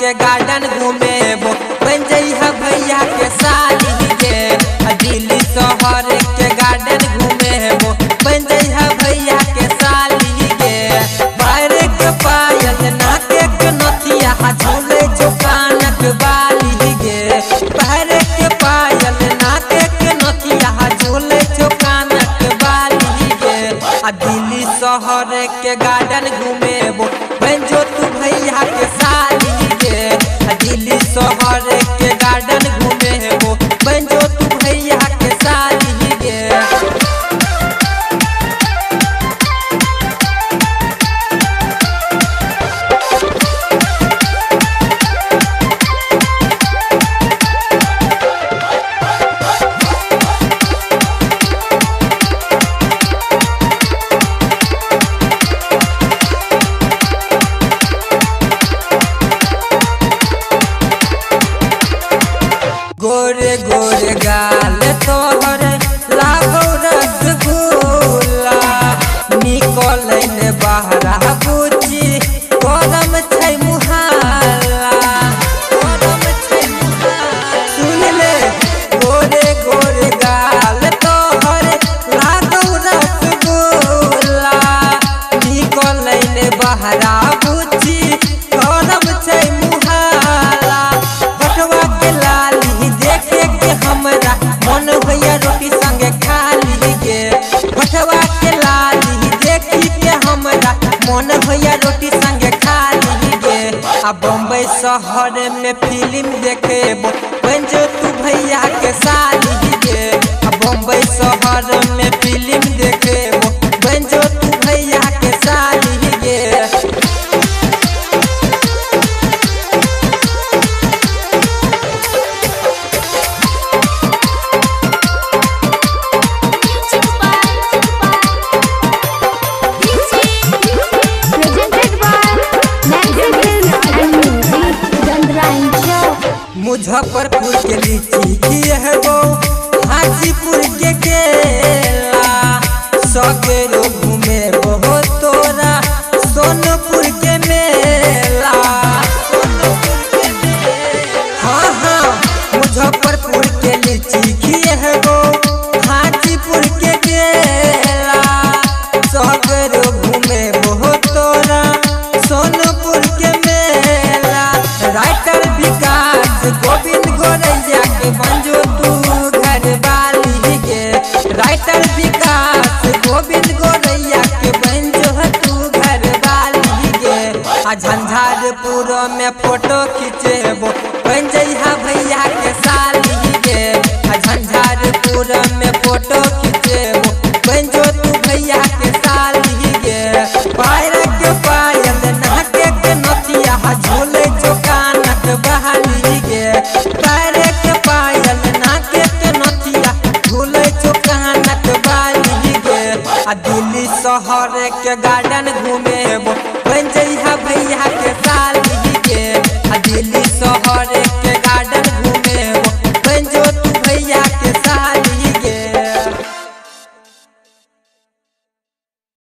के गार्डन घूमेबो बन जइहा भैया के साली गे। दिल्ली शहर के गार्डन घूमेबो बन जइहा भैया के साली गे। पैर के पायल नाके के नथिया झूले जो कानक बाली गे। पैर के पायल नाके के नथिया झूले जो कानक बाली गे। दिल्ली शहर के गार्डन घूमेबो बन जो तू भैया के साली गे। दिल्ली शहर के गार्डन घूमेबो बन जो तू भैया के साली गे। गोरे गोरे गाल तोहर लागो रसगुल्ला निकलै ने बहरा बुची करम छै मुहाला। करम छै मुहाला सुन ले गोरे गोरे गाल तोहर लागो रसगुल्ला निकलै ने बहरा बुची करम छै मुहाला। बटवा के लाली देखे के हमरा मन भैया रोटी संगे खाली गे। बटवा के लाली देखी के हमरा मन भैया रोटी संगे खाली गे। आ बम्बई शहर में फिल्म देखेबो बन जो तू भैया के साली गे। आ बम्बई शहर में फिल्म देखेबो बन जो तू भैया के साली गे। मुजफ्फरपुर के लीची खिएबो हाजीपुर के केला सगरो घूमेबो तोरा सोनपुर के मेला। हाँ हाँ मुजफ्फरपुर के लीची खिएबो हाजीपुर के केला सगरो घूमेबो तोरा सोनपुर के मेला। राइटर विकास गोविंद गोरैया के बन जो तू घर वाली गे। राइटर विकास गोविंद गोरैया के बन जो तू घर वाली गे। आ झंझारपुर में फोटो खिंचेबो बन जइहा भैया के साली गे। आ झंझारपुर में फोटो खिंचेबो बन जो तू भैया के साली गे। पैर के पायल नाके के नथिया झूले जो कानक बहाली गे। पैर के पायल नाके के नथिया झूले जो कानक बहाली गे। आ दिल्ली शहर के गार्डन घूमेबो बन जइहा भैया